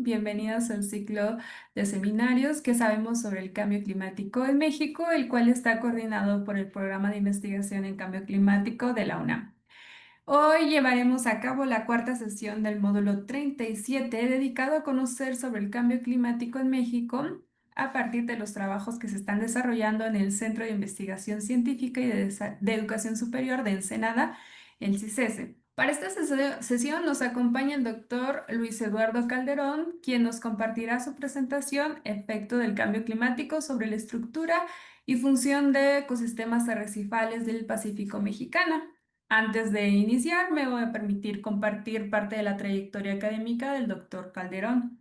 Bienvenidos al ciclo de seminarios que sabemos sobre el cambio climático en México, el cual está coordinado por el Programa de Investigación en Cambio Climático de la UNAM. Hoy llevaremos a cabo la cuarta sesión del módulo 37 dedicado a conocer sobre el cambio climático en México a partir de los trabajos que se están desarrollando en el Centro de Investigación Científica y de Educación Superior de Ensenada, el CICESE. Para esta sesión nos acompaña el doctor Luis Eduardo Calderón, quien nos compartirá su presentación Efecto del cambio climático sobre la estructura y función de ecosistemas arrecifales del Pacífico mexicano. Antes de iniciar, me voy a permitir compartir parte de la trayectoria académica del doctor Calderón.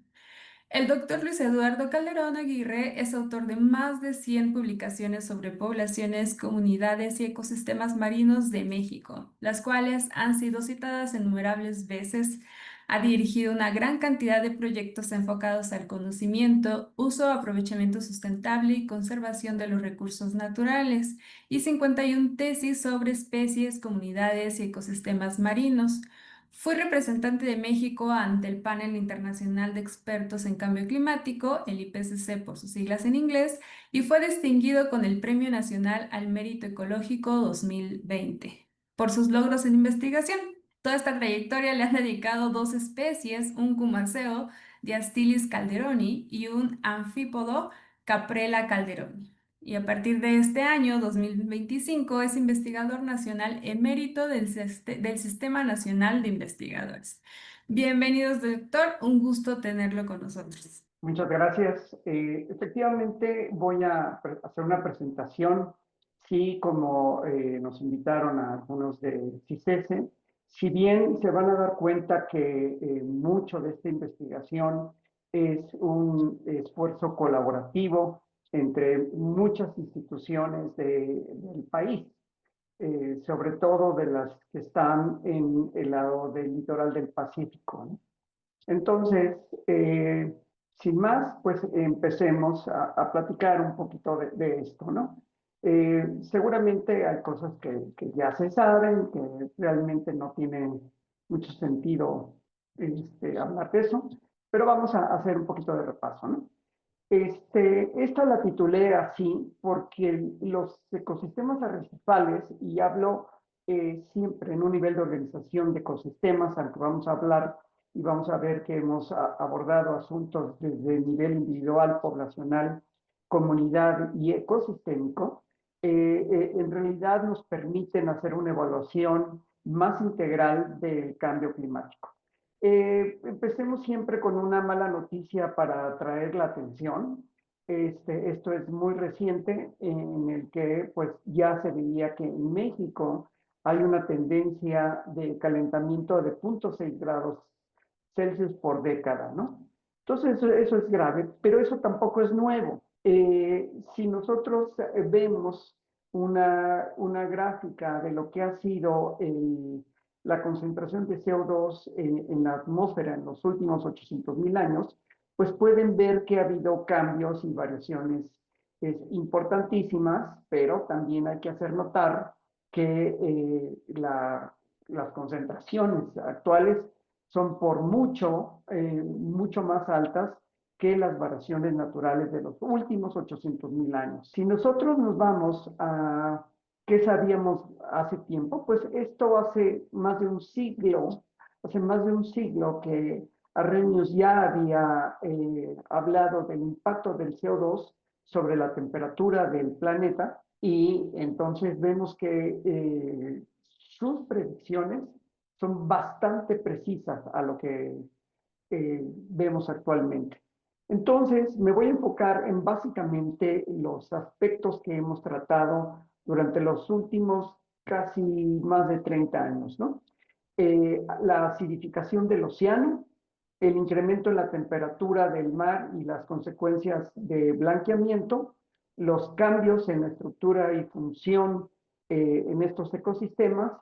El doctor Luis Eduardo Calderón Aguirre es autor de más de 100 publicaciones sobre poblaciones, comunidades y ecosistemas marinos de México, las cuales han sido citadas innumerables veces. Ha dirigido una gran cantidad de proyectos enfocados al conocimiento, uso, aprovechamiento sustentable y conservación de los recursos naturales, y 51 tesis sobre especies, comunidades y ecosistemas marinos. Fue representante de México ante el Panel Internacional de Expertos en Cambio Climático, el IPCC por sus siglas en inglés, y fue distinguido con el Premio Nacional al Mérito Ecológico 2020 por sus logros en investigación. Toda esta trayectoria le han dedicado dos especies, un cumaceo, Diastylis calderoni, y un anfípodo, Caprella calderoni. Y a partir de este año, 2025, es investigador nacional emérito del Sistema Nacional de Investigadores. Bienvenidos, doctor. Un gusto tenerlo con nosotros. Muchas gracias. Efectivamente, voy a hacer una presentación, sí, como nos invitaron a algunos de CICESE. Si bien se van a dar cuenta que mucho de esta investigación es un esfuerzo colaborativo entre muchas instituciones del país, sobre todo de las que están en el lado del litoral del Pacífico, ¿no? Entonces, sin más, pues empecemos a platicar un poquito de esto, ¿no? Seguramente hay cosas que ya se saben, que realmente no tienen mucho sentido hablar de eso, pero vamos a hacer un poquito de repaso, ¿no? Esta la titulé así porque los ecosistemas arrecifales, y hablo siempre en un nivel de organización de ecosistemas al que vamos a hablar y vamos a ver que hemos abordado asuntos desde el nivel individual, poblacional, comunidad y ecosistémico, en realidad nos permiten hacer una evaluación más integral del cambio climático. Empecemos siempre con una mala noticia para atraer la atención. Esto es muy reciente en el que pues ya se veía que en México hay una tendencia de calentamiento de 0.6 grados Celsius por década, ¿no? Entonces eso es grave, pero eso tampoco es nuevo. Si nosotros vemos una gráfica de lo que ha sido la concentración de CO2 en la atmósfera en los últimos 800,000 años, pues pueden ver que ha habido cambios y variaciones importantísimas, pero también hay que hacer notar que las concentraciones actuales son por mucho más altas que las variaciones naturales de los últimos 800,000 años. Si nosotros nos vamos a qué sabíamos hace tiempo, pues esto hace más de un siglo que Arrhenius ya había hablado del impacto del CO2 sobre la temperatura del planeta, y entonces vemos que sus predicciones son bastante precisas a lo que vemos actualmente. Entonces, me voy a enfocar en básicamente los aspectos que hemos tratado durante los últimos casi más de 30 años, ¿no? La acidificación del océano, el incremento en la temperatura del mar y las consecuencias de blanqueamiento, los cambios en la estructura y función en estos ecosistemas,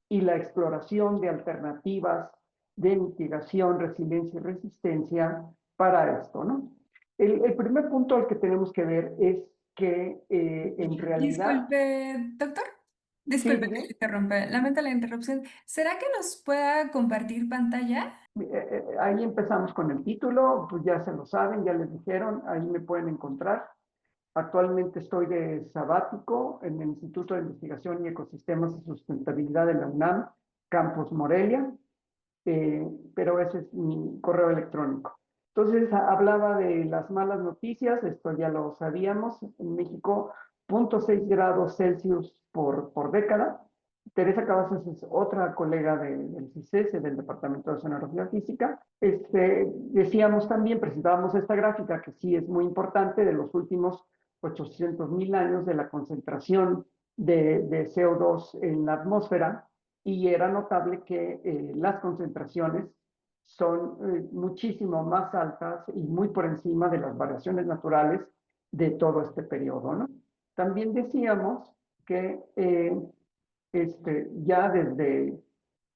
y la exploración de alternativas de mitigación, resiliencia y resistencia para esto, ¿no? El primer punto al que tenemos que ver es que en realidad, Disculpe, doctor. Sí, Disculpe que dime. le interrumpa, lamento la interrupción. ¿Será que nos pueda compartir pantalla? Ahí empezamos con el título, pues ya se lo saben, ya les dijeron, ahí me pueden encontrar. Actualmente estoy de sabático en el Instituto de Investigación y Ecosistemas y Sustentabilidad de la UNAM, Campus Morelia, pero ese es mi correo electrónico. Entonces, hablaba de las malas noticias, esto ya lo sabíamos, en México, 0.6 grados Celsius por década. Teresa Cavazos es otra colega del CICESE, del Departamento de Oceanografía Física. Decíamos también, presentábamos esta gráfica que sí es muy importante de los últimos 800.000 años de la concentración de CO2 en la atmósfera, y era notable que las concentraciones son muchísimo más altas y muy por encima de las variaciones naturales de todo este periodo, ¿no? También decíamos que ya desde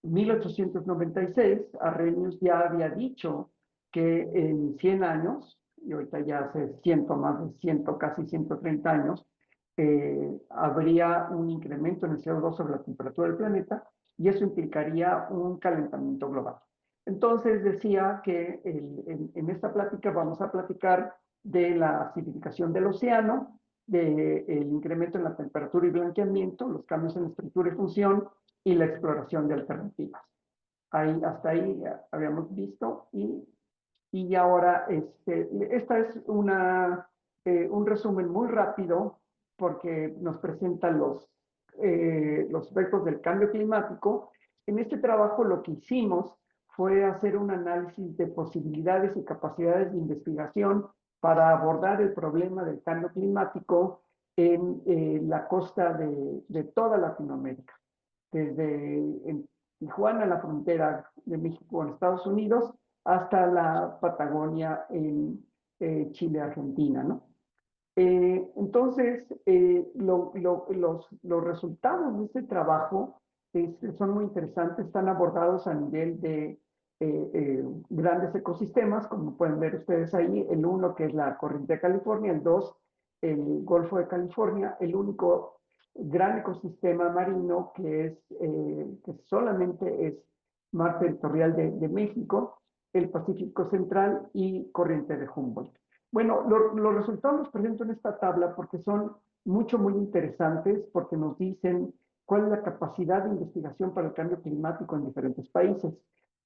1896, Arrhenius ya había dicho que en 100 años, y ahorita ya hace más de 100, casi 130 años, habría un incremento en el CO2 sobre la temperatura del planeta, y eso implicaría un calentamiento global. Entonces decía que esta plática vamos a platicar de la acidificación del océano, del incremento en la temperatura y blanqueamiento, los cambios en la estructura y función, y la exploración de alternativas. Hasta ahí habíamos visto, y ahora esta es un resumen muy rápido porque nos presenta los efectos del cambio climático. En este trabajo lo que hicimos fue hacer un análisis de posibilidades y capacidades de investigación para abordar el problema del cambio climático en la costa de toda Latinoamérica, desde Tijuana, la frontera de México con Estados Unidos, hasta la Patagonia en Chile, Argentina, ¿no? Entonces, los resultados de este trabajo son muy interesantes, están abordados a nivel de grandes ecosistemas, como pueden ver ustedes ahí, el uno que es la corriente de California, el dos, el Golfo de California, el único gran ecosistema marino que solamente es mar territorial de México, el Pacífico Central y corriente de Humboldt. Bueno, los resultados los presento en esta tabla porque son muy interesantes, porque nos dicen cuál es la capacidad de investigación para el cambio climático en diferentes países.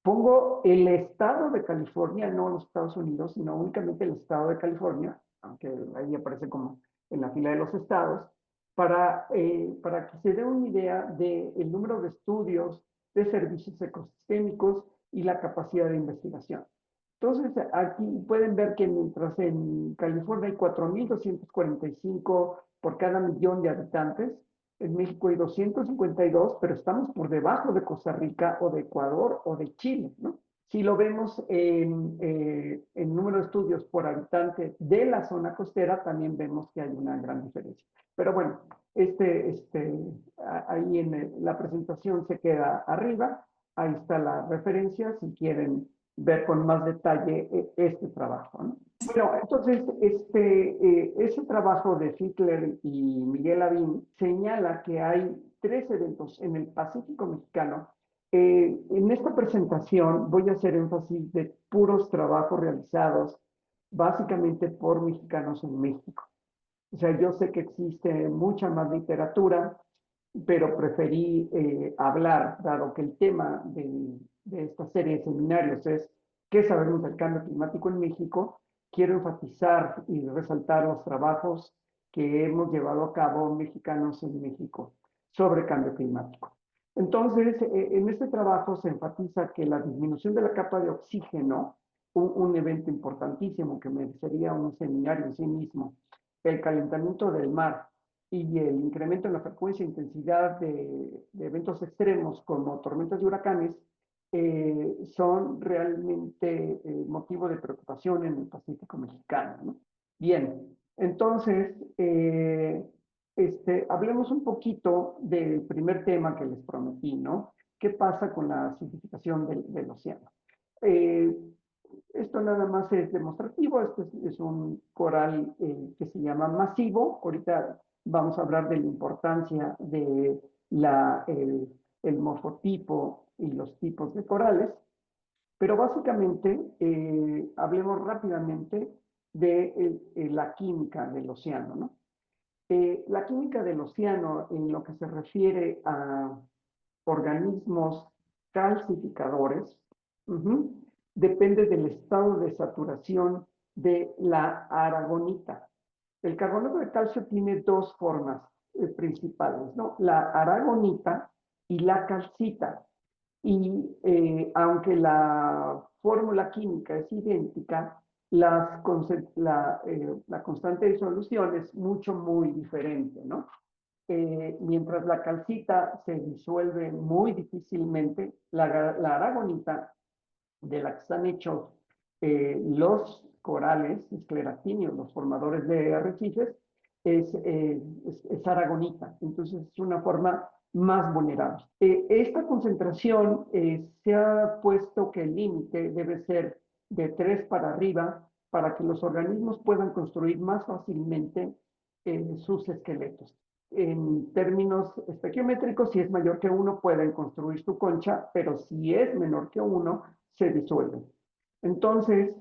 Pongo el estado de California, no los Estados Unidos, sino únicamente el estado de California, aunque ahí aparece como en la fila de los estados, para que se dé una idea del número de estudios, de servicios ecosistémicos y la capacidad de investigación. Entonces, aquí pueden ver que mientras en California hay 4.245 por cada millón de habitantes, en México hay 252, pero estamos por debajo de Costa Rica o de Ecuador o de Chile, ¿no? Si lo vemos en número de estudios por habitante de la zona costera, también vemos que hay una gran diferencia. Pero bueno, ahí la presentación se queda arriba, ahí está la referencia si quieren ver con más detalle este trabajo, ¿no? Bueno, entonces, ese trabajo de Fiedler y Miguel Lavín señala que hay 3 eventos en el Pacífico mexicano. En esta presentación voy a hacer énfasis de puros trabajos realizados básicamente por mexicanos en México. O sea, yo sé que existe mucha más literatura, pero preferí hablar, dado que el tema de esta serie de seminarios es ¿qué sabemos del cambio climático en México? Quiero enfatizar y resaltar los trabajos que hemos llevado a cabo mexicanos en México sobre cambio climático. Entonces, en este trabajo se enfatiza que la disminución de la capa de oxígeno, un evento importantísimo que merecería un seminario en sí mismo, el calentamiento del mar y el incremento en la frecuencia e intensidad de eventos extremos como tormentas y huracanes son realmente motivo de preocupación en el Pacífico mexicano, ¿no? Bien, entonces, hablemos un poquito del primer tema que les prometí, ¿no? ¿Qué pasa con la acidificación del océano? Eh, Esto nada más es demostrativo, este es un coral que se llama masivo. Ahorita vamos a hablar de la importancia el morfotipo y los tipos de corales, pero básicamente hablemos rápidamente de la química del océano, ¿no? La química del océano, en lo que se refiere a organismos calcificadores, ujú, depende del estado de saturación de la aragonita. El carbonato de calcio tiene dos formas principales, ¿no? La aragonita y la calcita. Y aunque la fórmula química es idéntica, la constante de solución es muy diferente, ¿no? Mientras la calcita se disuelve muy difícilmente, la aragonita de la que están hechos los corales escleratinios, los formadores de arrecifes, es aragonita. Entonces es una forma más vulnerable. Esta concentración se ha puesto que el límite debe ser de 3 para arriba para que los organismos puedan construir más fácilmente sus esqueletos. En términos estequiométricos, si es mayor que 1, pueden construir su concha, pero si es menor que 1, se disuelven. Entonces,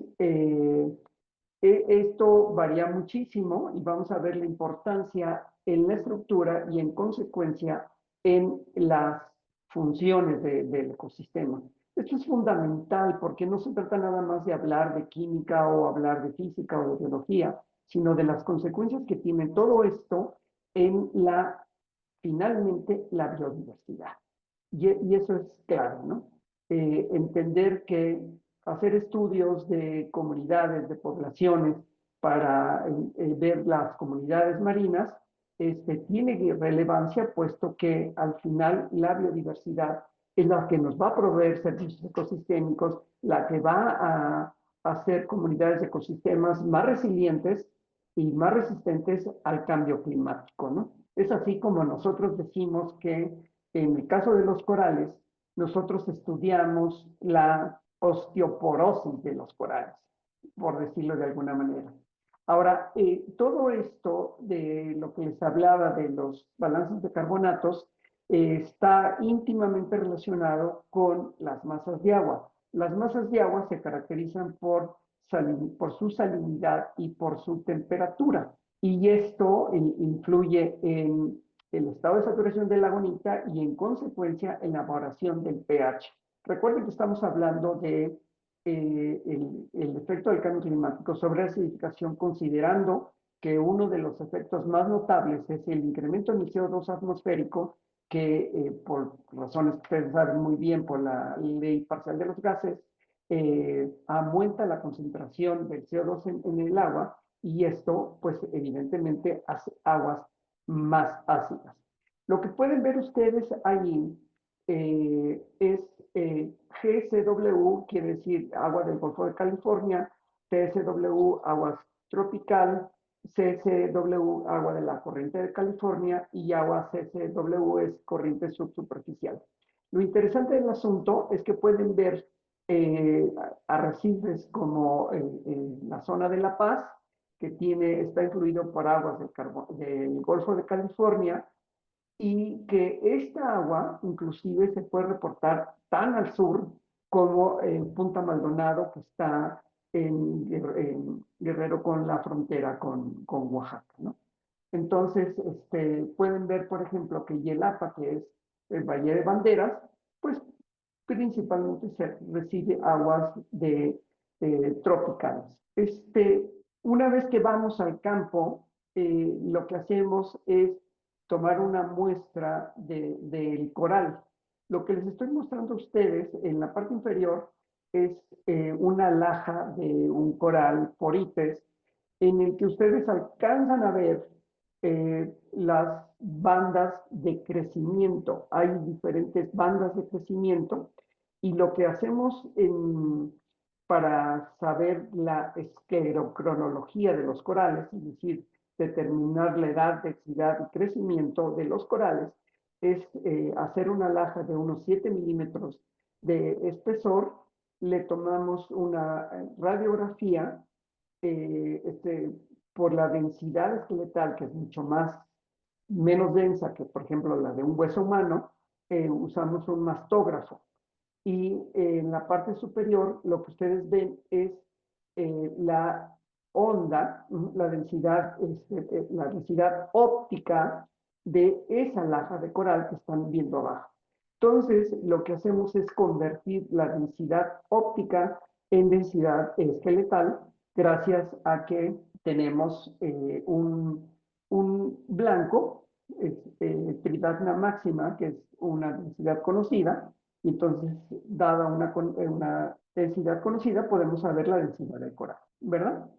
esto varía muchísimo y vamos a ver la importancia en la estructura y en consecuencia en las funciones del ecosistema. Esto es fundamental porque no se trata nada más de hablar de química o hablar de física o de biología, sino de las consecuencias que tiene todo esto en finalmente, la biodiversidad. Y eso es claro, ¿no? Entender que hacer estudios de comunidades, de poblaciones, para ver las comunidades marinas, tiene relevancia, puesto que al final la biodiversidad es la que nos va a proveer servicios ecosistémicos, la que va a hacer comunidades de ecosistemas más resilientes y más resistentes al cambio climático, ¿no? Es así como nosotros decimos que en el caso de los corales, nosotros estudiamos la osteoporosis de los corales, por decirlo de alguna manera. Ahora, todo esto de lo que les hablaba de los balances de carbonatos está íntimamente relacionado con las masas de agua. Las masas de agua se caracterizan por su salinidad y por su temperatura. Y esto influye en el estado de saturación de la gonita y en consecuencia en la variación del pH. Recuerden que estamos hablando de el efecto del cambio climático sobre la acidificación, considerando que uno de los efectos más notables es el incremento en el CO2 atmosférico, que por razones que ustedes saben muy bien, por la ley parcial de los gases, aumenta la concentración del CO2 en el agua, y esto, pues evidentemente, hace aguas más ácidas. Lo que pueden ver ustedes allí es GSW, quiere decir agua del Golfo de California; TSW, aguas tropical; CSW, agua de la corriente de California; y agua CSW es corriente subsuperficial. Lo interesante del asunto es que pueden ver arrecifes como en la zona de La Paz, que está influido por aguas del Golfo de California, y que esta agua inclusive se puede reportar tan al sur como en Punta Maldonado, que está en Guerrero, con la frontera con Oaxaca, ¿no? Entonces, pueden ver, por ejemplo, que Yelapa, que es el Valle de Banderas, pues principalmente se recibe aguas tropicales. Una vez que vamos al campo, lo que hacemos es tomar una muestra del coral. Lo que les estoy mostrando a ustedes en la parte inferior es una laja de un coral Porites, en el que ustedes alcanzan a ver las bandas de crecimiento. Hay diferentes bandas de crecimiento, y lo que hacemos para saber la esclerocronología de los corales, es decir, determinar la edad, densidad y crecimiento de los corales, es hacer una laja de unos 7 milímetros de espesor. Le tomamos una radiografía eh, este, por la densidad esqueletal, que es mucho más menos densa que, por ejemplo, la de un hueso humano, usamos un mastógrafo. Y en la parte superior lo que ustedes ven es la onda, la densidad óptica de esa laja de coral que están viendo abajo. Entonces, lo que hacemos es convertir la densidad óptica en densidad esqueletal gracias a que tenemos un blanco, Tridacna máxima, que es una densidad conocida, y entonces, dada una densidad conocida, podemos saber la densidad del coral, ¿verdad?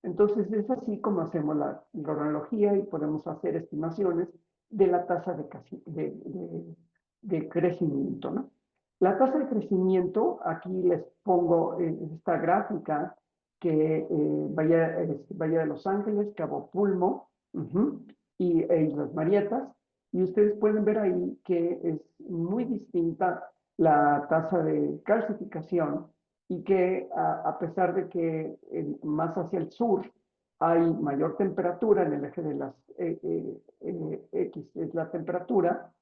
Entonces, es así como hacemos la cronología y podemos hacer estimaciones de la tasa de crecimiento, ¿no? La tasa de crecimiento, aquí les pongo esta gráfica que Bahía de Los Ángeles, Cabo Pulmo, y Islas Marietas, y ustedes pueden ver ahí que es muy distinta la tasa de calcificación y que a pesar de que más hacia el sur hay mayor temperatura en el eje de las X, es la temperatura,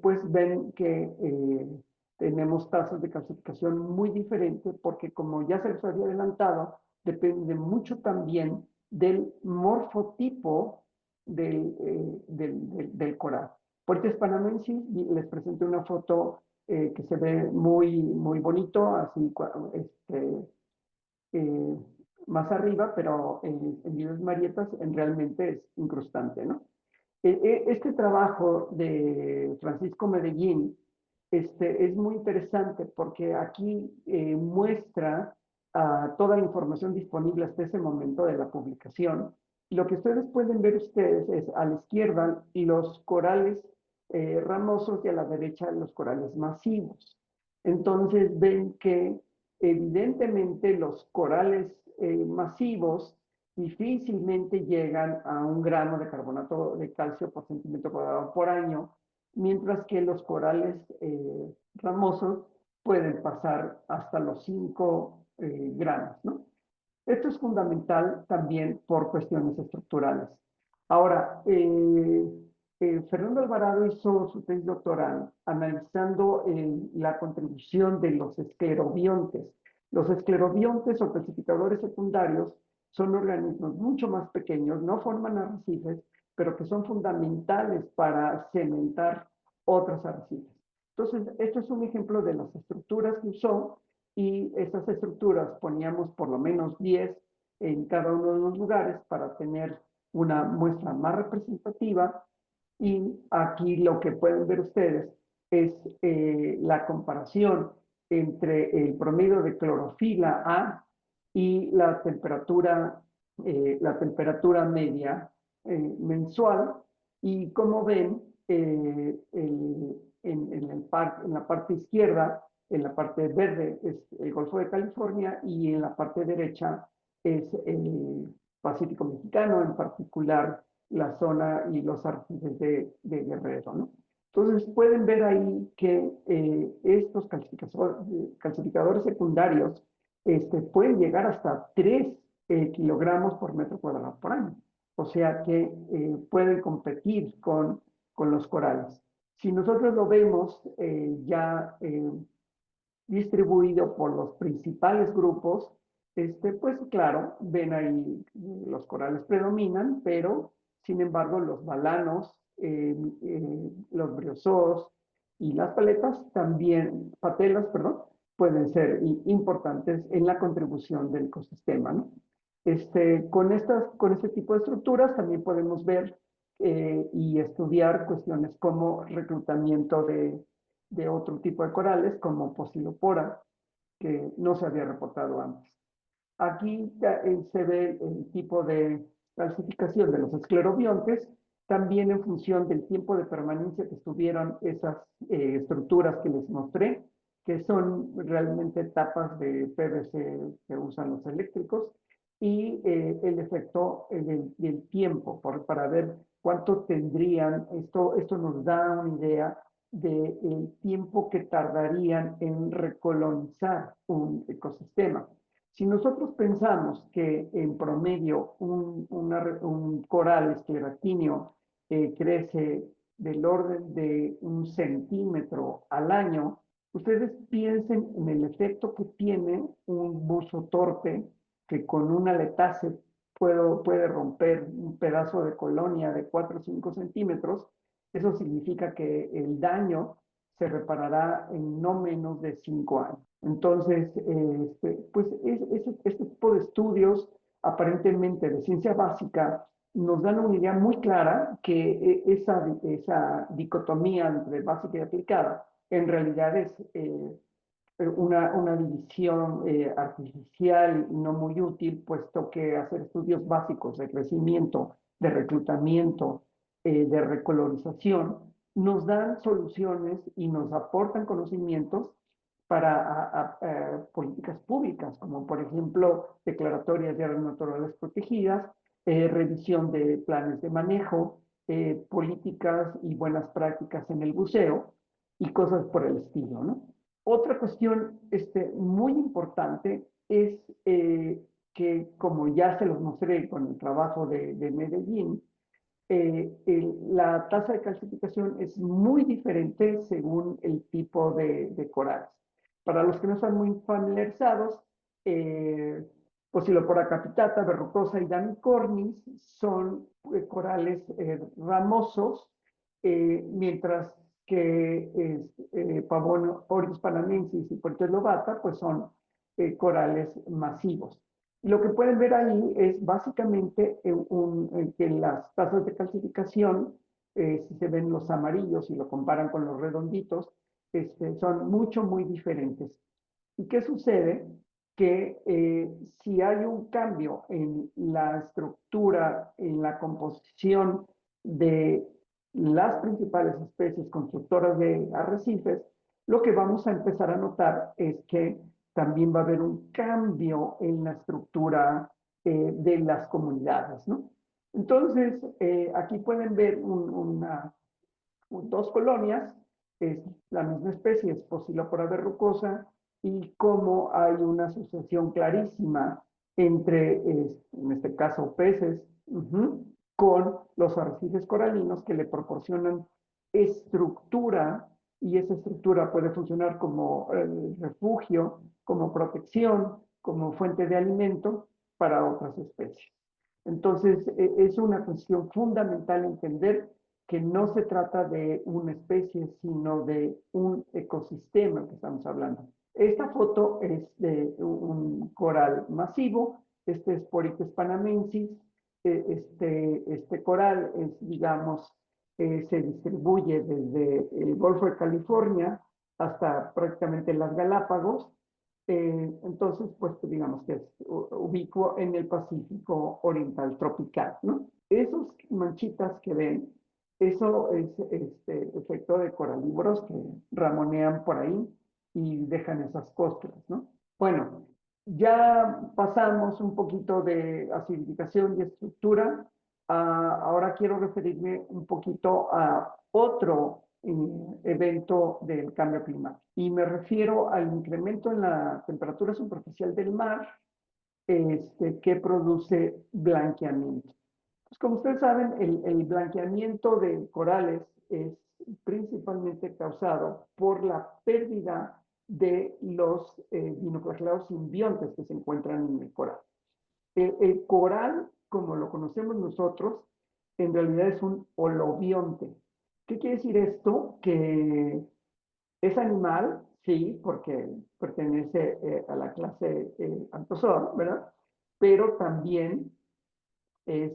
pues ven que tenemos tasas de calcificación muy diferentes porque como ya se les había adelantado, depende mucho también del morfotipo del coral. Puertes Panamensis, les presenté una foto que se ve muy bonito, así eh, más arriba, pero en Islas Marietas realmente es incrustante, ¿no? Este trabajo de Francisco Medellín es muy interesante porque aquí muestra toda la información disponible hasta ese momento de la publicación. Y lo que ustedes pueden ver ustedes es a la izquierda los corales ramosos y a la derecha los corales masivos. Entonces ven que evidentemente los corales masivos difícilmente llegan a 1 gramo de carbonato de calcio por centímetro cuadrado por año, mientras que los corales ramosos pueden pasar hasta los 5 gramos, ¿no? Esto es fundamental también por cuestiones estructurales. Ahora, Fernando Alvarado hizo su tesis doctoral analizando la contribución de los esclerobiontes. Los esclerobiontes o clasificadores secundarios son organismos mucho más pequeños, no forman arrecifes, pero que son fundamentales para cementar otros arrecifes. Entonces, esto es un ejemplo de las estructuras que usó y esas estructuras poníamos por lo menos 10 en cada uno de los lugares para tener una muestra más representativa y aquí lo que pueden ver ustedes es la comparación entre el promedio de clorofila A y la temperatura media mensual y como ven en la parte izquierda, en la parte verde es el Golfo de California y en la parte derecha es el Pacífico Mexicano, en particular la zona y los arrecifes de Guerrero, ¿no? Entonces pueden ver ahí que estos calcificadores secundarios pueden llegar hasta 3 kilogramos por metro cuadrado por año. O sea que pueden competir con los corales. Si nosotros lo vemos ya distribuido por los principales grupos, pues claro, ven ahí los corales predominan, pero sin embargo los balanos, los briozoos y las patelas, perdón, pueden ser importantes en la contribución del ecosistema, ¿no? Con este tipo de estructuras también podemos ver y estudiar cuestiones como reclutamiento de otro tipo de corales, como Posilopora, que no se había reportado antes. Aquí se ve el tipo de calcificación de los esclerobiontes, también en función del tiempo de permanencia que estuvieron esas estructuras que les mostré, que son realmente tapas de PVC que usan los eléctricos, y el efecto del tiempo, para ver cuánto tendrían, esto nos da una idea del tiempo que tardarían en recolonizar un ecosistema. Si nosotros pensamos que en promedio un coral escleractíneo crece del orden de 1 centímetro al año, ustedes piensen en el efecto que tiene un buzo torpe que con un aletaje puede romper un pedazo de colonia de 4 o 5 centímetros. Eso significa que el daño se reparará en no menos de 5 años. Entonces, pues este tipo de estudios, aparentemente de ciencia básica, nos dan una idea muy clara que esa dicotomía entre básica y aplicada en realidad es una división artificial y no muy útil, puesto que hacer estudios básicos de crecimiento, de reclutamiento, de recolonización, nos dan soluciones y nos aportan conocimientos para políticas públicas, como por ejemplo declaratorias de áreas naturales protegidas, revisión de planes de manejo, políticas y buenas prácticas en el buceo y cosas por el estilo, ¿no? Otra cuestión muy importante es que, como ya se los mostré con el trabajo de Medellín, la tasa de calcificación es muy diferente según el tipo de corales. Para los que no están muy familiarizados, eh, Pocillopora capitata, verrucosa y damicornis son corales ramosos, mientras que Pavón oryx panamensis y Puerto lobata pues son corales masivos. Lo que pueden ver ahí es básicamente que las tasas de calcificación, si se ven los amarillos y lo comparan con los redonditos, son muy diferentes. ¿Y qué sucede? Que si hay un cambio en la estructura, en la composición de las principales especies constructoras de arrecifes, lo que vamos a empezar a notar es que también va a haber un cambio en la estructura de las comunidades, ¿no? Entonces, aquí pueden ver dos colonias, es la misma especie, es Pocillopora verrucosa, y cómo hay una asociación clarísima entre, en este caso, peces, con los arrecifes coralinos que le proporcionan estructura, y esa estructura puede funcionar como refugio, como protección, como fuente de alimento para otras especies. Entonces, es una cuestión fundamental entender que no se trata de una especie, sino de un ecosistema que estamos hablando. Esta foto es de un coral masivo, este es Porites panamensis, este coral es, digamos, se distribuye desde el Golfo de California hasta prácticamente las Galápagos, entonces, pues digamos que es ubicuo en el Pacífico Oriental tropical, ¿no? Esos manchitas que ven, eso es este efecto de coralívoros que ramonean por ahí y dejan esas costras, ¿no? Bueno, ya pasamos un poquito de acidificación y estructura. Ahora quiero referirme un poquito a otro evento del cambio climático. Y me refiero al incremento en la temperatura superficial del mar que produce blanqueamiento. Pues como ustedes saben, el blanqueamiento de corales es principalmente causado por la pérdida de los dinoflagelados simbiontes que se encuentran en el coral. El coral, como lo conocemos nosotros, en realidad es un holobionte. ¿Qué quiere decir esto? Que es animal, sí, porque pertenece a la clase Anthozoa, ¿verdad? Pero también es,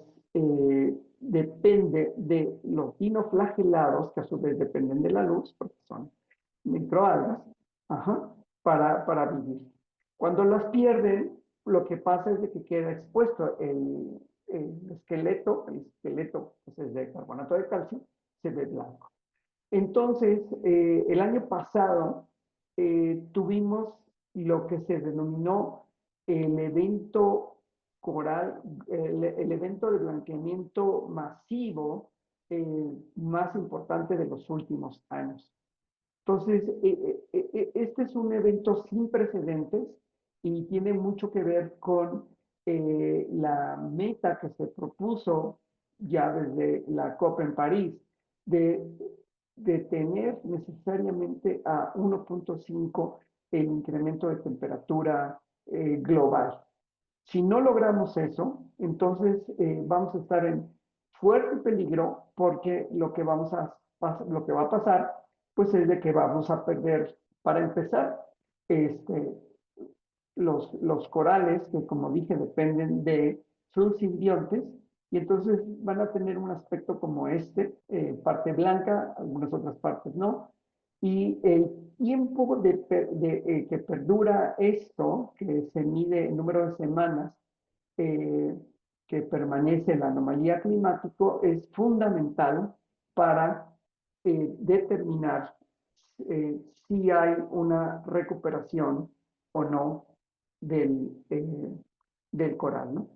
depende de los dinoflagelados, que a su vez dependen de la luz, porque son microalgas, ajá, para vivir. Cuando las pierden, lo que pasa es de que queda expuesto el esqueleto pues es de carbonato de calcio, se ve blanco. Entonces, el año pasado tuvimos lo que se denominó el evento coral, el evento de blanqueamiento masivo más importante de los últimos años. Entonces, este es un evento sin precedentes y tiene mucho que ver con la meta que se propuso ya desde la COP en París, de, de tener necesariamente a 1.5 el incremento de temperatura global. Si no logramos eso, entonces vamos a estar en fuerte peligro porque lo que va a pasar, pues es de que vamos a perder, para empezar, este, los corales, que como dije, dependen de sus simbiontes, y entonces van a tener un aspecto como parte blanca, algunas otras partes no, y el tiempo que perdura esto, que se mide en número de semanas, eh, que permanece la anomalía climático, es fundamental para determinar si hay una recuperación o no del coral, ¿no?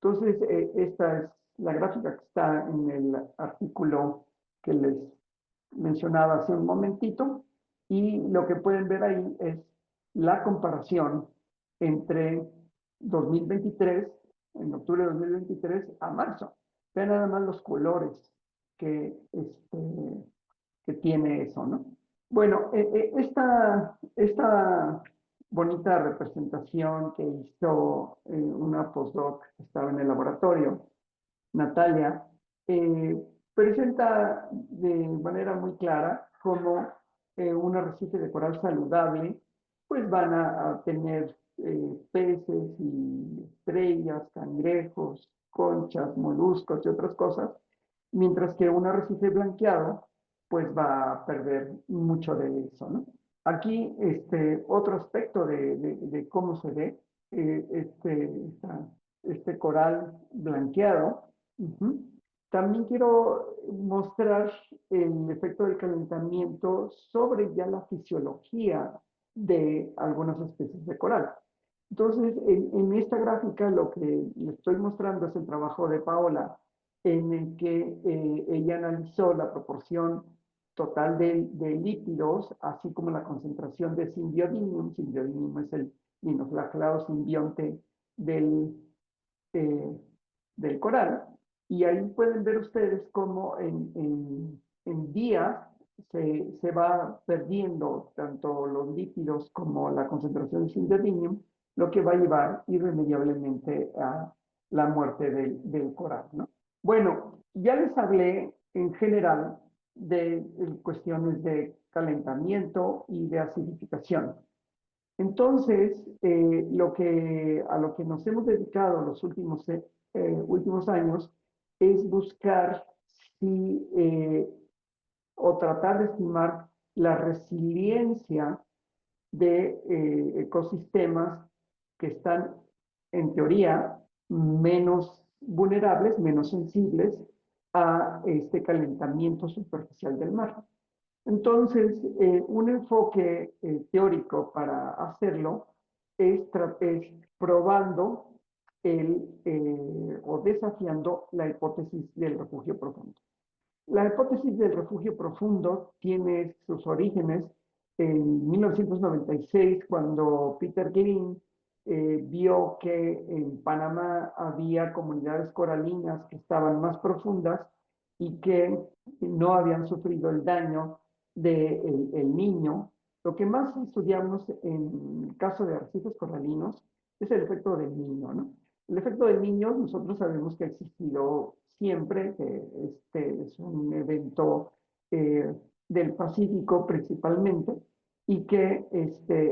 Entonces, esta es la gráfica que está en el artículo que les mencionaba hace un momentito, y lo que pueden ver ahí es la comparación entre 2023, en octubre de 2023 a marzo. Vean nada más los colores que, que tiene eso, ¿no? Bueno, esta bonita representación que hizo una postdoc que estaba en el laboratorio, Natalia, eh, presenta de manera muy clara cómo un arrecife de coral saludable, pues van a tener peces y estrellas, cangrejos, conchas, moluscos y otras cosas, mientras que un arrecife blanqueado, pues va a perder mucho de eso, ¿no? Aquí, otro aspecto de cómo se ve este coral blanqueado. Uh-huh. También quiero mostrar el efecto del calentamiento sobre ya la fisiología de algunas especies de coral. Entonces, en esta gráfica lo que le estoy mostrando es el trabajo de Paola, en el que ella analizó la proporción total de lípidos, así como la concentración de Symbiodinium. Symbiodinium es el dinoflagellado simbionte del, eh, del coral, y ahí pueden ver ustedes cómo en días se va perdiendo tanto los lípidos como la concentración de Symbiodinium, lo que va a llevar irremediablemente a la muerte del coral, ¿no? Bueno, ya les hablé en general de cuestiones de calentamiento y de acidificación. Entonces, a lo que nos hemos dedicado los últimos años es buscar si, o tratar de estimar la resiliencia de ecosistemas que están, en teoría, menos vulnerables, menos sensibles a este calentamiento superficial del mar. Entonces, un enfoque teórico para hacerlo es probando o desafiando la hipótesis del refugio profundo. La hipótesis del refugio profundo tiene sus orígenes en 1996, cuando Peter Green vio que en Panamá había comunidades coralinas que estaban más profundas y que no habían sufrido el daño del Niño. Lo que más estudiamos en el caso de arrecifes coralinos es el efecto del Niño, ¿no? El efecto del Niño, nosotros sabemos que ha existido siempre, que es un evento eh, del Pacífico principalmente, y que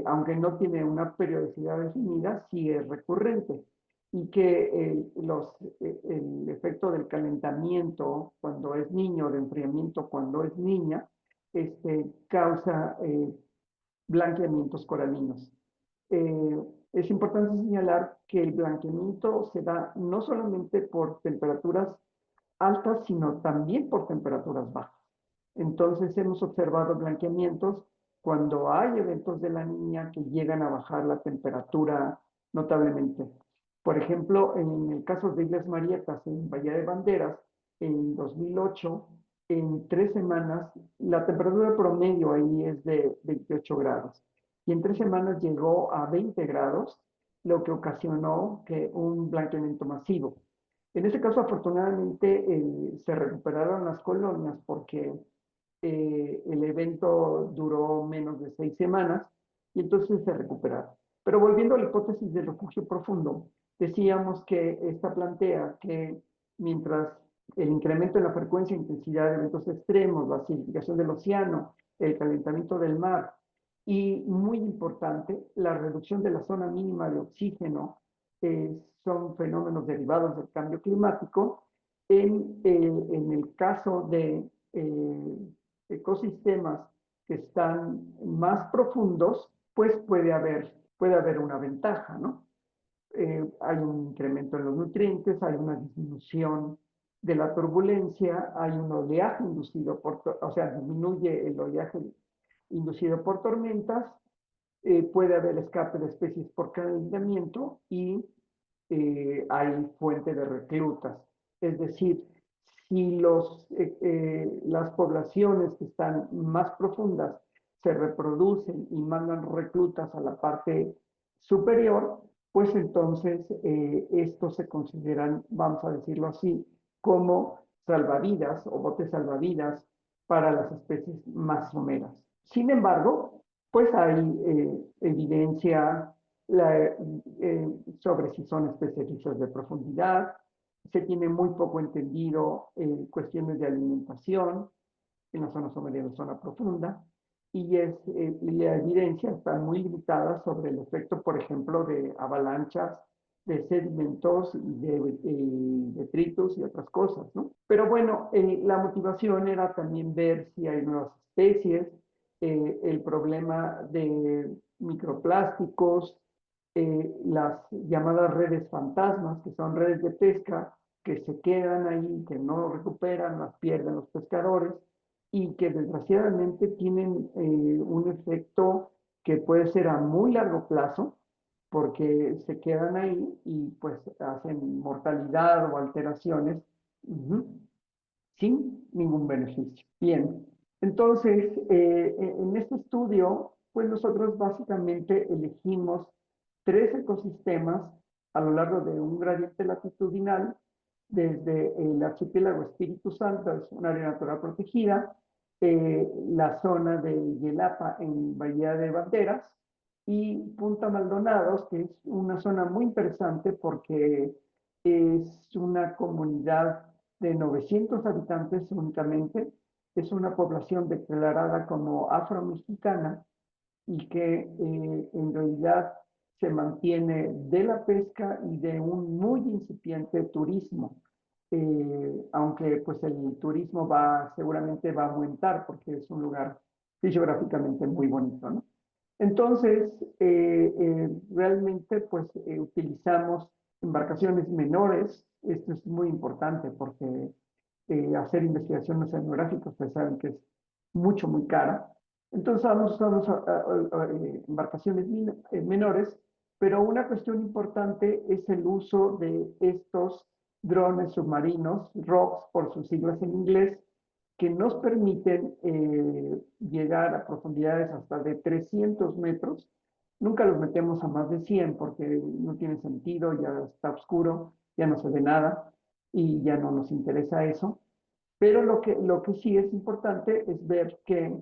aunque no tiene una periodicidad definida, sí es recurrente, y que el efecto del calentamiento cuando es niño, de enfriamiento cuando es niña, causa blanqueamientos coralinos. Es importante señalar que el blanqueamiento se da no solamente por temperaturas altas, sino también por temperaturas bajas. Entonces hemos observado blanqueamientos cuando hay eventos de la niña que llegan a bajar la temperatura notablemente. Por ejemplo, en el caso de Islas Marietas, en Bahía de Banderas, en 2008, en 3 semanas, la temperatura promedio ahí es de 28 grados. Y en 3 semanas llegó a 20 grados, lo que ocasionó que un blanqueamiento masivo. En ese caso, afortunadamente, se recuperaron las colonias porque el evento duró menos de 6 semanas y entonces se recuperaron. Pero volviendo a la hipótesis del refugio profundo, decíamos que esta plantea que mientras el incremento en la frecuencia e intensidad de eventos extremos, la acidificación del océano, el calentamiento del mar y, muy importante, la reducción de la zona mínima de oxígeno, son fenómenos derivados del cambio climático. En el caso de ecosistemas que están más profundos, pues puede haber una ventaja, ¿no? Hay un incremento en los nutrientes, hay una disminución de la turbulencia, hay un oleaje inducido o sea, disminuye el oleaje inducido por tormentas, puede haber escape de especies por calentamiento y hay fuente de reclutas. Es decir, si las poblaciones que están más profundas se reproducen y mandan reclutas a la parte superior, pues entonces estos se consideran, vamos a decirlo así, como salvavidas o botes salvavidas para las especies más someras. Sin embargo, pues hay evidencia sobre si son especies de profundidad. Se tiene muy poco entendido cuestiones de alimentación en la zona somería, en la zona profunda, la evidencia está muy limitada sobre el efecto, por ejemplo, de avalanchas, de sedimentos y de detritus y otras cosas, ¿no? Pero bueno, la motivación era también ver si hay nuevas especies, el problema de microplásticos, las llamadas redes fantasmas, que son redes de pesca que se quedan ahí, que no recuperan, las pierden los pescadores y que desgraciadamente tienen un efecto que puede ser a muy largo plazo, porque se quedan ahí y pues hacen mortalidad o alteraciones sin ningún beneficio. Bien, entonces en este estudio, pues nosotros básicamente elegimos 3 ecosistemas a lo largo de un gradiente latitudinal, desde el archipiélago Espíritu Santo, es un área natural protegida, la zona de Yelapa en Bahía de Banderas y Punta Maldonados, que es una zona muy interesante porque es una comunidad de 900 habitantes únicamente, es una población declarada como afro-mexicana y que en realidad se mantiene de la pesca y de un muy incipiente turismo. Aunque pues el turismo seguramente va a aumentar porque es un lugar fisiográficamente muy bonito, ¿no? Entonces, realmente pues utilizamos embarcaciones menores. Esto es muy importante porque hacer investigación oceanográfica, ustedes saben que es muy cara. Entonces usamos embarcaciones menores, pero una cuestión importante es el uso de estos drones submarinos, ROVs por sus siglas en inglés, que nos permiten llegar a profundidades hasta de 300 metros. Nunca los metemos a más de 100 porque no tiene sentido, ya está oscuro, ya no se ve nada y ya no nos interesa eso. Pero lo que sí es importante es ver que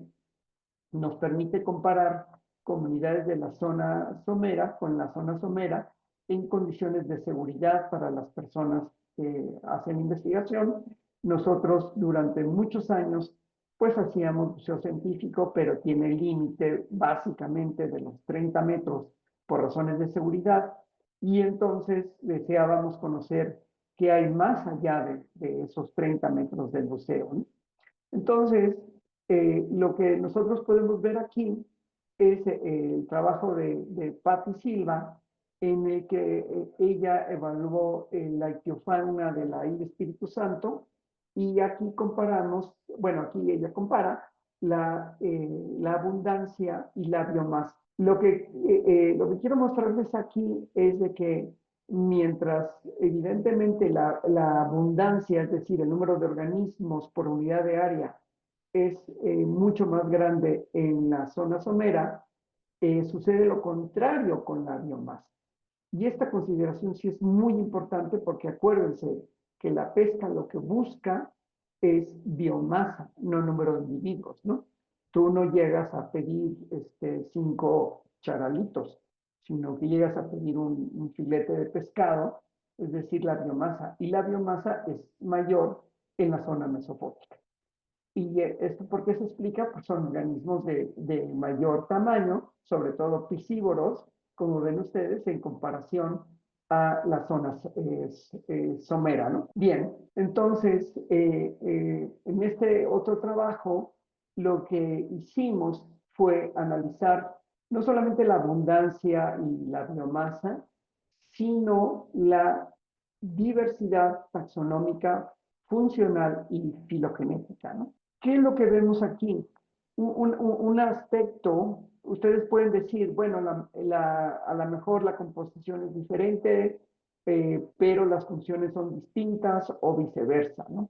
nos permite comparar comunidades de la zona somera con la zona somera en condiciones de seguridad para las personas que hacen investigación. Nosotros durante muchos años pues hacíamos buceo científico, pero tiene el límite básicamente de los 30 metros por razones de seguridad y entonces deseábamos conocer qué hay más allá de esos 30 metros del buceo, ¿no? Entonces, lo que nosotros podemos ver aquí es el trabajo de Patti Silva, en el que ella evaluó la ictiofauna de la isla Espíritu Santo, y aquí comparamos, bueno, aquí ella compara la abundancia y la biomasa. Lo que quiero mostrarles aquí es de que mientras evidentemente la abundancia, es decir, el número de organismos por unidad de área, es mucho más grande en la zona somera, sucede lo contrario con la biomasa. Y esta consideración sí es muy importante porque acuérdense, que la pesca lo que busca es biomasa, no número de individuos, ¿no? Tú no llegas a pedir 5 charalitos, sino que llegas a pedir un filete de pescado, es decir, la biomasa. Y la biomasa es mayor en la zona mesofótica. ¿Y esto por qué se explica? Pues son organismos de mayor tamaño, sobre todo piscívoros, como ven ustedes, en comparación a las zonas somera, ¿no? Bien, entonces, en este otro trabajo, lo que hicimos fue analizar no solamente la abundancia y la biomasa, sino la diversidad taxonómica, funcional y filogenética, ¿no? ¿Qué es lo que vemos aquí? Un aspecto, ustedes pueden decir, bueno, a lo mejor la composición es diferente, pero las funciones son distintas o viceversa, ¿no?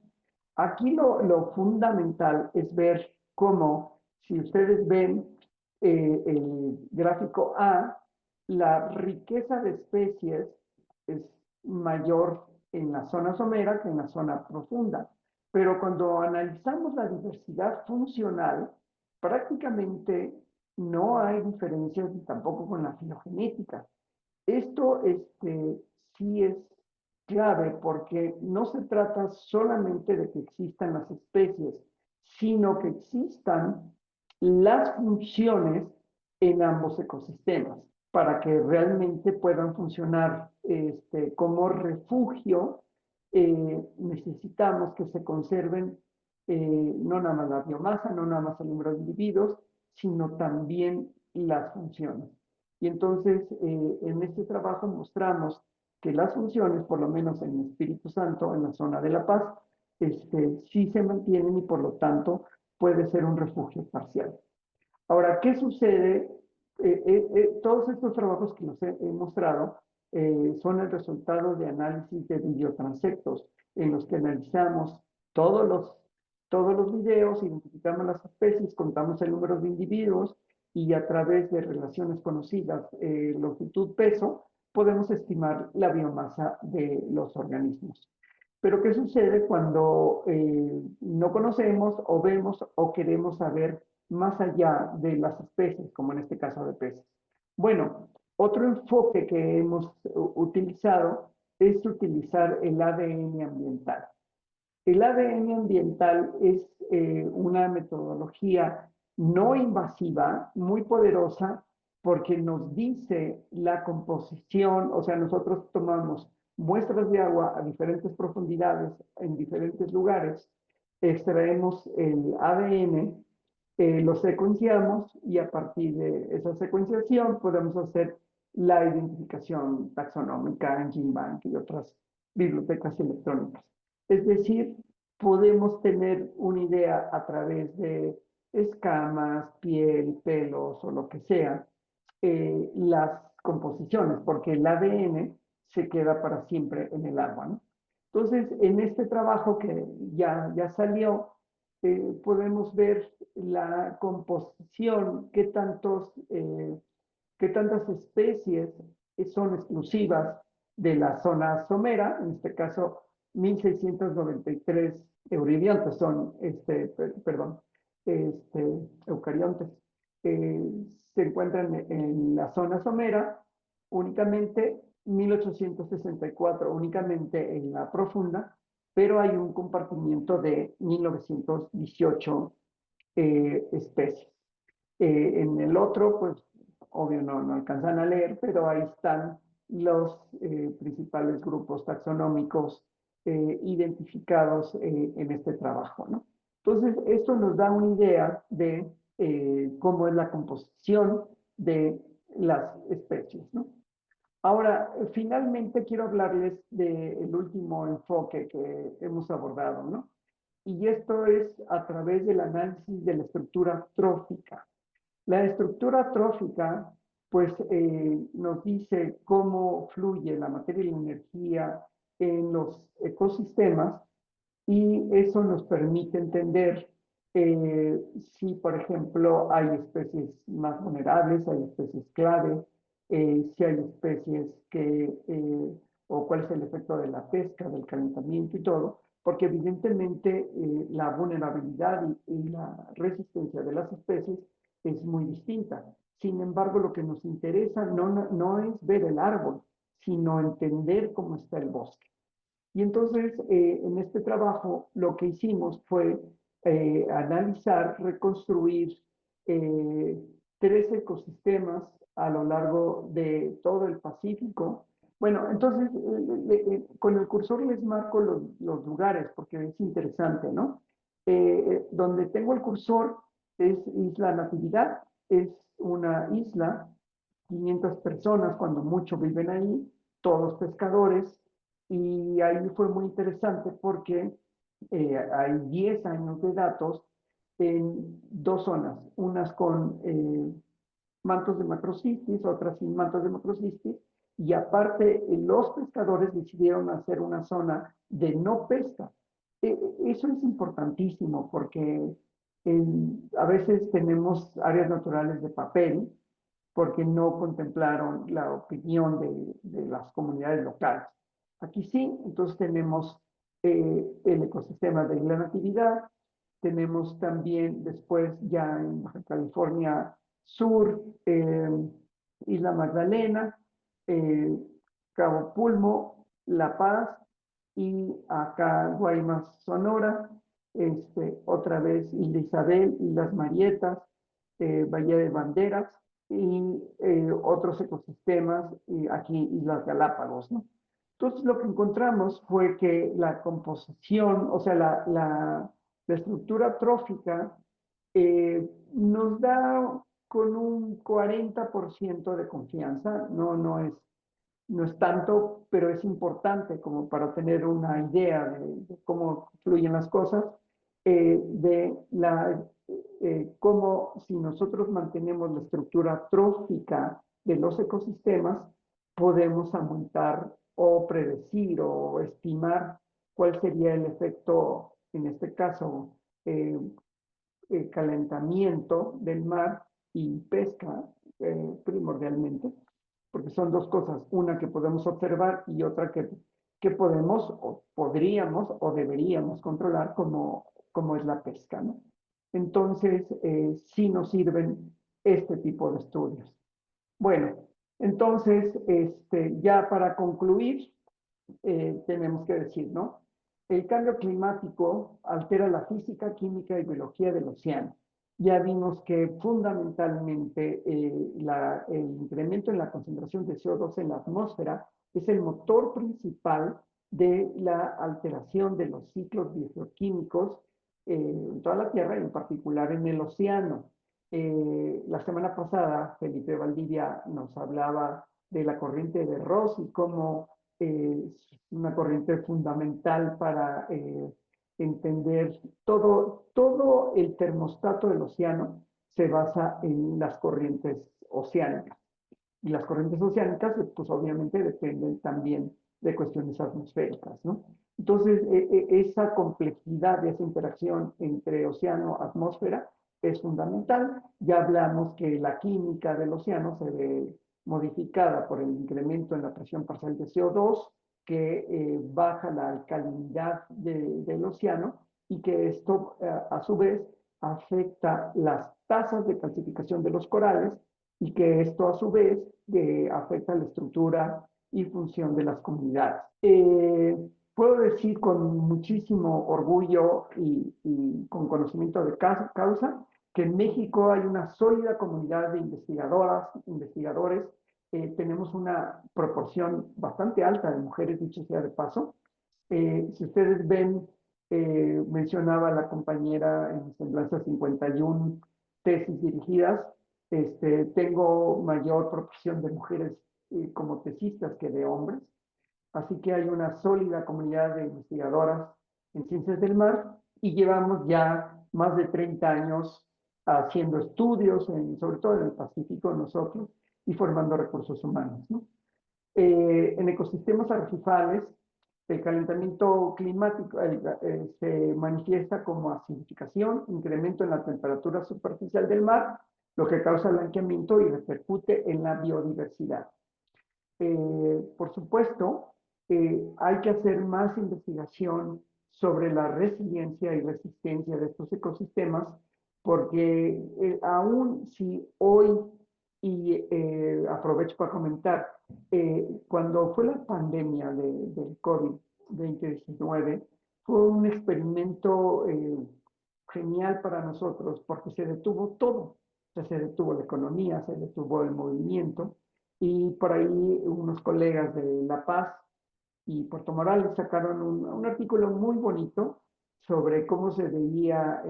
Aquí lo fundamental es ver cómo, si ustedes ven el gráfico A, la riqueza de especies es mayor en la zona somera que en la zona profunda. Pero cuando analizamos la diversidad funcional, prácticamente no hay diferencias tampoco con la filogenética. Esto sí es clave porque no se trata solamente de que existan las especies, sino que existan las funciones en ambos ecosistemas para que realmente puedan funcionar como refugio. Necesitamos que se conserven no nada más la biomasa, no nada más el número de individuos, sino también las funciones. Y entonces, en este trabajo mostramos que las funciones, por lo menos en Espíritu Santo, en la zona de La Paz, sí se mantienen y por lo tanto puede ser un refugio parcial. Ahora, ¿qué sucede? Todos estos trabajos que les he mostrado son el resultado de análisis de videotransectos, en los que analizamos todos los, todos los videos, identificamos las especies, contamos el número de individuos y a través de relaciones conocidas, longitud-peso, podemos estimar la biomasa de los organismos. Pero ¿qué sucede cuando no conocemos o vemos o queremos saber más allá de las especies, como en este caso de peces? Bueno, otro enfoque que hemos utilizado es utilizar el ADN ambiental. El ADN ambiental es una metodología no invasiva, muy poderosa, porque nos dice la composición, o sea, nosotros tomamos muestras de agua a diferentes profundidades, en diferentes lugares, extraemos el ADN, lo secuenciamos y a partir de esa secuenciación podemos hacer la identificación taxonómica en GenBank y otras bibliotecas electrónicas. Es decir, podemos tener una idea a través de escamas, piel, pelos o lo que sea, las composiciones, porque el ADN se queda para siempre en el agua, ¿no? Entonces, en este trabajo que ya salió, podemos ver la composición, qué tantas especies son exclusivas de la zona somera, en este caso 1693 euridiontes son, perdón, eucariontes, se encuentran en la zona somera, únicamente 1864, únicamente en la profunda, pero hay un compartimiento de 1918 especies. En el otro, pues, obvio no alcanzan a leer, pero ahí están los principales grupos taxonómicos identificados en este trabajo, ¿no? Entonces, esto nos da una idea de cómo es la composición de las especies, ¿no? Ahora, finalmente quiero hablarles del último enfoque que hemos abordado, ¿no? Y esto es a través del análisis de la estructura trófica. La estructura trófica, pues, nos dice cómo fluye la materia y la energía en los ecosistemas y eso nos permite entender si, por ejemplo, hay especies más vulnerables, hay especies clave, si hay especies que o cuál es el efecto de la pesca, del calentamiento y todo, porque evidentemente la vulnerabilidad y la resistencia de las especies es muy distinta. Sin embargo, lo que nos interesa no es ver el árbol, sino entender cómo está el bosque. Y entonces, en este trabajo, lo que hicimos fue analizar, reconstruir eh, 3 ecosistemas a lo largo de todo el Pacífico. Bueno, entonces, con el cursor les marco los lugares porque es interesante, ¿no? Donde tengo el cursor es Isla Natividad, es una isla, 500 personas cuando mucho viven ahí, todos pescadores, y ahí fue muy interesante porque hay 10 años de datos en 2 zonas, unas con mantos de macrocistis, otras sin mantos de macrocistis, y aparte los pescadores decidieron hacer una zona de no pesca. Eso es importantísimo porque a veces tenemos áreas naturales de papel porque no contemplaron la opinión de las comunidades locales. Aquí sí, entonces tenemos el ecosistema de la natividad, tenemos también después ya en Baja California Sur, Isla Magdalena, eh, Cabo Pulmo, La Paz y acá Guaymas, Sonora, otra vez Isla Isabel, Islas Marietas, Bahía de Banderas y otros ecosistemas, y aquí Islas Galápagos, ¿no? Entonces lo que encontramos fue que la composición, o sea, la estructura trófica nos da con un 40% de confianza, no es tanto, pero es importante como para tener una idea de cómo fluyen las cosas, cómo si nosotros mantenemos la estructura trófica de los ecosistemas, podemos aumentar o predecir o estimar cuál sería el efecto, en este caso, eh, calentamiento del mar y pesca primordialmente, porque son 2 cosas, una que podemos observar y otra que podemos o podríamos o deberíamos controlar como es la pesca, ¿no? Entonces, sí nos sirven este tipo de estudios. Bueno, entonces, ya para concluir, tenemos que decir, ¿no? El cambio climático altera la física, química y biología del océano. Ya vimos que fundamentalmente el incremento en la concentración de CO2 en la atmósfera es el motor principal de la alteración de los ciclos bioquímicos en toda la Tierra y en particular en el océano. La semana pasada, Felipe Valdivia nos hablaba de la corriente de Ross y cómo una corriente fundamental para entender todo el termostato del océano se basa en las corrientes oceánicas. Y las corrientes oceánicas, pues obviamente dependen también de cuestiones atmosféricas, ¿no? Entonces, esa complejidad de esa interacción entre océano-atmósfera es fundamental. Ya hablamos que la química del océano se ve modificada por el incremento en la presión parcial de CO2, que baja la alcalinidad del océano y que esto, a su vez, afecta las tasas de calcificación de los corales y que esto, a su vez, afecta la estructura y función de las comunidades. Puedo decir con muchísimo orgullo y con conocimiento de causa que en México hay una sólida comunidad de investigadoras, investigadores. Tenemos una proporción bastante alta de mujeres, dicho sea de paso. Si ustedes ven, mencionaba la compañera en Semblanza 51 tesis dirigidas. Tengo mayor proporción de mujeres como tesistas que de hombres. Así que hay una sólida comunidad de investigadoras en ciencias del mar y llevamos ya más de 30 años haciendo estudios, sobre todo en el Pacífico nosotros, y formando recursos humanos, ¿no? En ecosistemas arrecifales, el calentamiento climático se manifiesta como acidificación, incremento en la temperatura superficial del mar, lo que causa blanqueamiento y repercute en la biodiversidad. Por supuesto, hay que hacer más investigación sobre la resiliencia y resistencia de estos ecosistemas, porque aún si hoy, y aprovecho para comentar, cuando fue la pandemia del COVID-19, fue un experimento genial para nosotros porque se detuvo todo. O sea, se detuvo la economía, se detuvo el movimiento, y por ahí unos colegas de La Paz y Puerto Morales sacaron un artículo muy bonito sobre cómo se veía,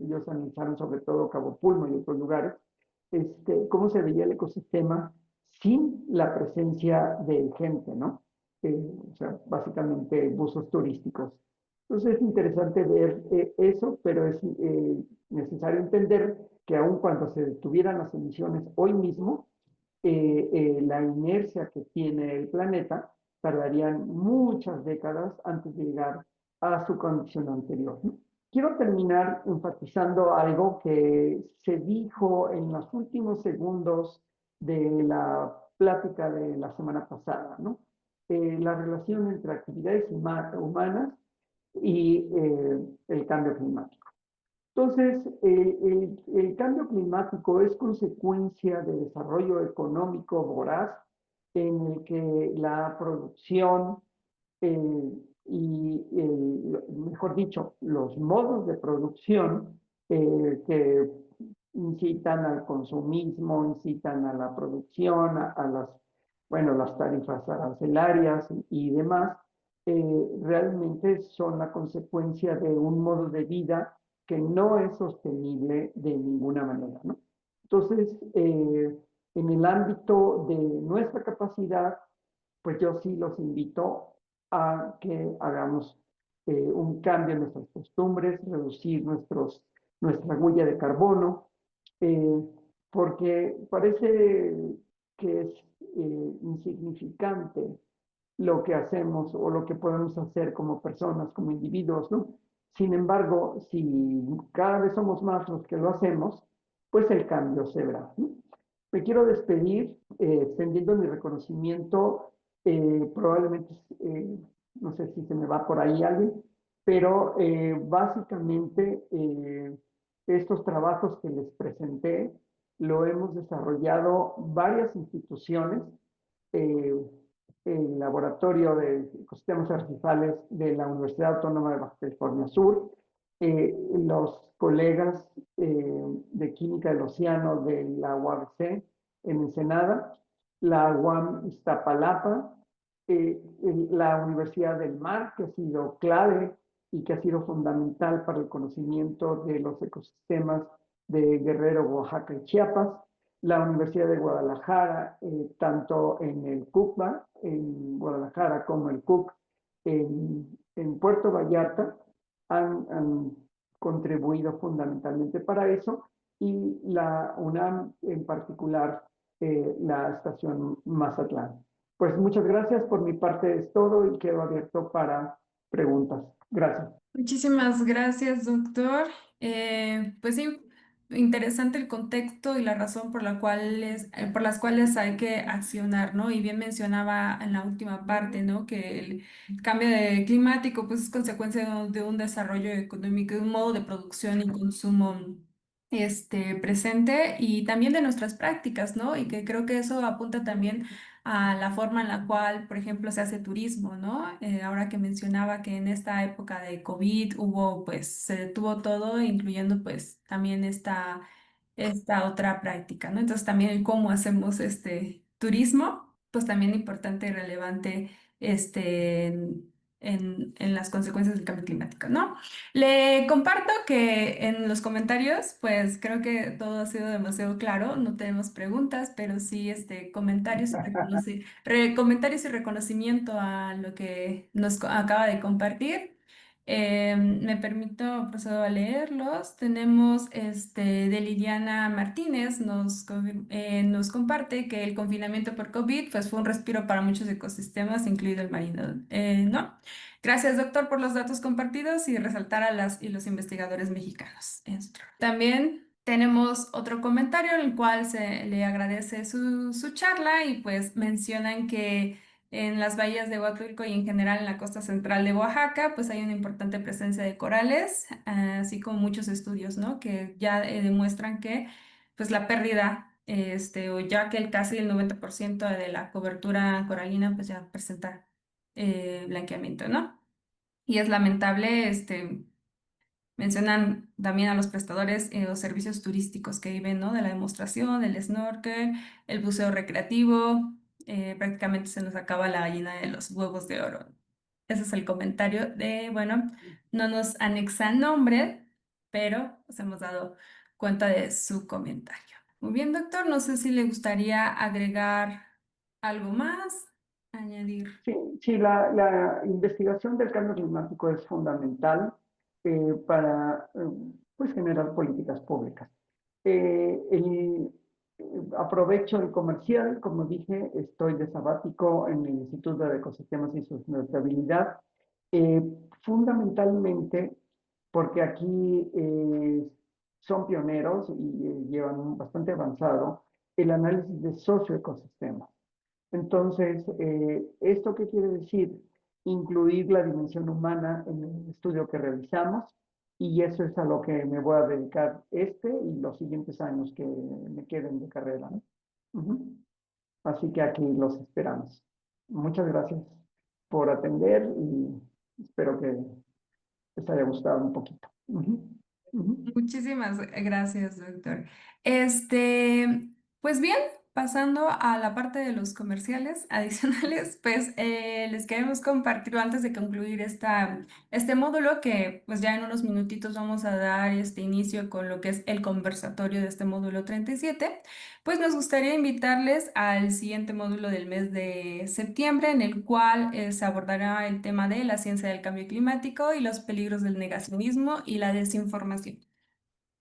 ellos analizaron sobre todo Cabo Pulmo y otros lugares, cómo se veía el ecosistema sin la presencia de gente, ¿no? O sea, básicamente buzos turísticos. Entonces es interesante ver eso, pero es necesario entender que aun cuando se detuvieran las emisiones hoy mismo, la inercia que tiene el planeta tardarían muchas décadas antes de llegar a su condición anterior, ¿no? Quiero terminar enfatizando algo que se dijo en los últimos segundos de la plática de la semana pasada, ¿no? La relación entre actividades humanas y el cambio climático. Entonces, el cambio climático es consecuencia de desarrollo económico voraz en el que la producción mejor dicho, los modos de producción que incitan al consumismo, incitan a la producción, a las, bueno, las tarifas arancelarias y demás, realmente son la consecuencia de un modo de vida que no es sostenible de ninguna manera, ¿no? Entonces, en el ámbito de nuestra capacidad, pues yo sí los invito a que hagamos un cambio en nuestras costumbres, reducir nuestra huella de carbono, eh, porque parece que es insignificante lo que hacemos o lo que podemos hacer como personas, como individuos, ¿no? Sin embargo, si cada vez somos más los que lo hacemos, pues el cambio se verá, ¿no? Me quiero despedir extendiendo mi reconocimiento, probablemente, no sé si se me va por ahí alguien, pero básicamente estos trabajos que les presenté lo hemos desarrollado varias instituciones, eh, el Laboratorio de Ecosistemas Artificiales de la Universidad Autónoma de Baja California Sur, los colegas de Química del Océano de la UABC en Ensenada, la UAM Iztapalapa, la Universidad del Mar, que ha sido clave y que ha sido fundamental para el conocimiento de los ecosistemas de Guerrero, Oaxaca y Chiapas, la Universidad de Guadalajara, tanto en el CUCBA, en Guadalajara, como el CUC en Puerto Vallarta, han contribuido fundamentalmente para eso, y la UNAM en particular, la estación Mazatlán. Pues muchas gracias, por mi parte es todo y quedo abierto para preguntas. Gracias. Muchísimas gracias, doctor. Pues sí, interesante el contexto y la razón por la cual por las cuales hay que accionar, ¿no? Y bien mencionaba en la última parte, ¿no? Que el cambio climático, pues es consecuencia de un desarrollo económico, de un modo de producción y consumo, presente y también de nuestras prácticas, ¿no? Y que creo que eso apunta también a la forma en la cual, por ejemplo, se hace turismo, ¿no? Ahora que mencionaba que en esta época de COVID hubo, pues, se detuvo todo, incluyendo, pues, también esta otra práctica, ¿no? Entonces, también el cómo hacemos este turismo, pues, también importante y relevante, en las consecuencias del cambio climático, ¿no? Le comparto que en los comentarios, pues creo que todo ha sido demasiado claro. No tenemos preguntas, pero sí comentarios comentarios y reconocimiento a lo que nos acaba de compartir. Me permito, procedo a leerlos. Tenemos de Liliana Martínez, nos comparte que el confinamiento por COVID pues, fue un respiro para muchos ecosistemas, incluido el marino. ¿No? Gracias, doctor, por los datos compartidos y resaltar a las y los investigadores mexicanos. También tenemos otro comentario en el cual se le agradece su charla y pues mencionan que En las bahías de Huatulco y en general en la costa central de Oaxaca, pues hay una importante presencia de corales, así como muchos estudios, ¿no? Que ya demuestran que pues la pérdida, o ya que casi el 90% de la cobertura coralina pues ya presenta blanqueamiento, ¿no? Y es lamentable, mencionan también a los prestadores o servicios turísticos que viven, ¿no? De la demostración, el snorkel, el buceo recreativo, prácticamente se nos acaba la gallina de los huevos de oro. Ese es el comentario de, bueno, no nos anexan nombre, pero nos hemos dado cuenta de su comentario. Muy bien, doctor, no sé si le gustaría agregar algo más, añadir. Sí, sí, la investigación del cambio climático es fundamental para pues generar políticas públicas. Aprovecho el comercial, como dije, estoy de sabático en el Instituto de Ecosistemas y Sustentabilidad, eh, fundamentalmente porque aquí son pioneros y llevan bastante avanzado el análisis de socioecosistemas. Entonces, ¿esto qué quiere decir? Incluir la dimensión humana en el estudio que realizamos y eso es a lo que me voy a dedicar este y los siguientes años que me queden de carrera, ¿no? Ujú. Así que aquí los esperamos. Muchas gracias por atender y espero que les haya gustado un poquito. Ujú, ujú. Muchísimas gracias, doctor. Pues bien, pasando a la parte de los comerciales adicionales, pues les queremos compartir antes de concluir este módulo que pues ya en unos minutitos vamos a dar este inicio con lo que es el conversatorio de este módulo 37. Pues nos gustaría invitarles al siguiente módulo del mes de septiembre, en el cual se abordará el tema de la ciencia del cambio climático y los peligros del negacionismo y la desinformación.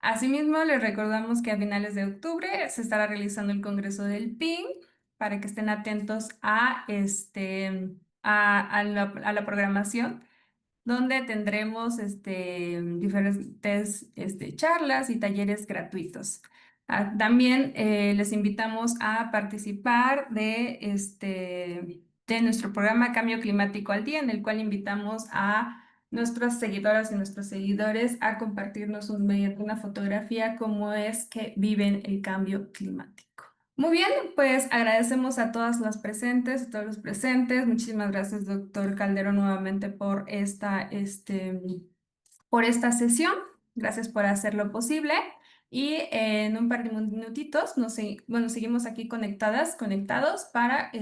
Asimismo, les recordamos que a finales de octubre se estará realizando el Congreso del PIN para que estén atentos a la programación donde tendremos diferentes charlas y talleres gratuitos. También les invitamos a participar de nuestro programa Cambio Climático al Día, en el cual invitamos a nuestras seguidoras y nuestros seguidores a compartirnos mediante una fotografía cómo es que viven el cambio climático. Muy bien, pues agradecemos a todas las presentes, a todos los presentes. Muchísimas gracias, doctor Caldero, nuevamente por esta sesión. Gracias por hacerlo posible. Y en un par de minutitos, bueno, seguimos aquí conectados para,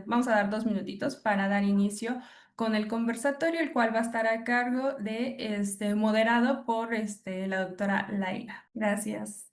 vamos a dar 2 minutitos para dar inicio con el conversatorio, el cual va a estar a cargo de, moderado por, la doctora Laila. Gracias.